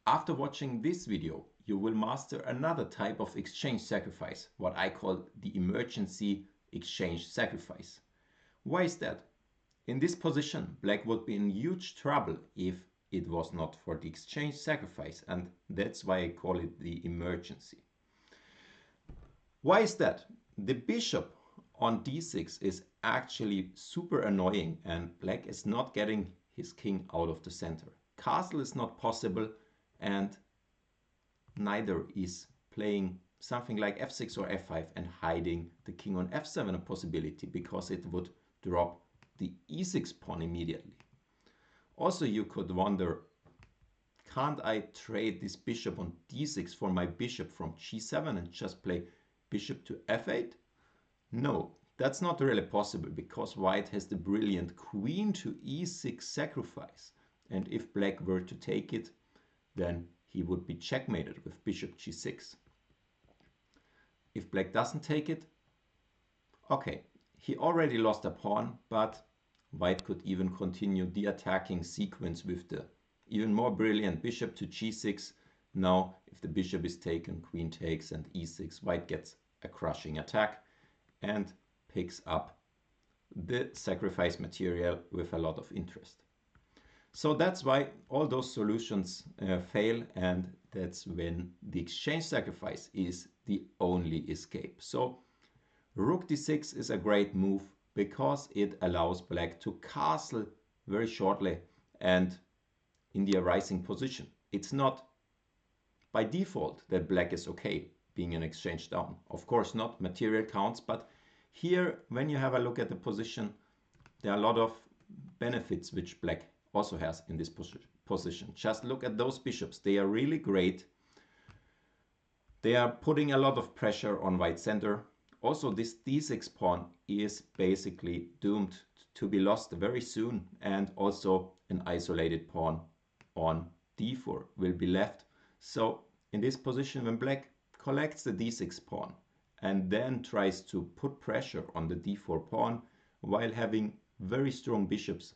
After watching this video, you will master another type of exchange sacrifice, what I call the emergency exchange sacrifice. Why is that? In this position, black would be in huge trouble if it was not for the exchange sacrifice, and that's why I call it the emergency. Why is that? The bishop on d6 is actually super annoying and black is not getting his king out of the center. Castle is not possible and neither is playing something like f6 or f5 and hiding the king on f7 a possibility because it would drop the e6 pawn immediately. Also, you could wonder, can't I trade this bishop on d6 for my bishop from g7 and just play bishop to f8? No, that's not really possible because white has the brilliant queen to e6 sacrifice, and if black were to take it, then he would be checkmated with bishop g6. If black doesn't take it, okay, he already lost a pawn, but white could even continue the attacking sequence with the even more brilliant bishop to g6. Now, if the bishop is taken, queen takes and e6, white gets a crushing attack and picks up the sacrifice material with a lot of interest. So that's why all those solutions fail, and that's when the exchange sacrifice is the only escape. So rook d6 is a great move because it allows black to castle very shortly and in the rising position. It's not by default that black is okay being an exchange down. Of course not, material counts, but here when you have a look at the position, there are a lot of benefits which black also has in this position. Just look at those bishops. They are really great. They are putting a lot of pressure on white center. Also, this d6 pawn is basically doomed to be lost very soon, and also an isolated pawn on d4 will be left. So in this position, when black collects the d6 pawn and then tries to put pressure on the d4 pawn while having very strong bishops,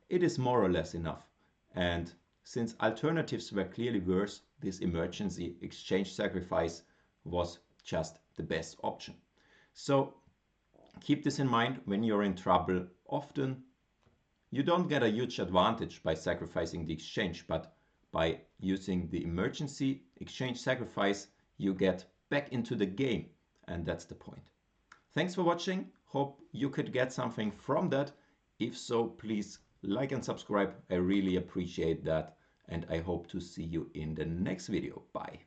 it is more or less enough. And since alternatives were clearly worse, this emergency exchange sacrifice was just the best option. So keep this in mind when you're in trouble. Often you don't get a huge advantage by sacrificing the exchange, but by using the emergency exchange sacrifice, you get back into the game, and that's the point. Thanks for watching. Hope you could get something from that. If so, please like and subscribe. I really appreciate that, and I hope to see you in the next video. Bye.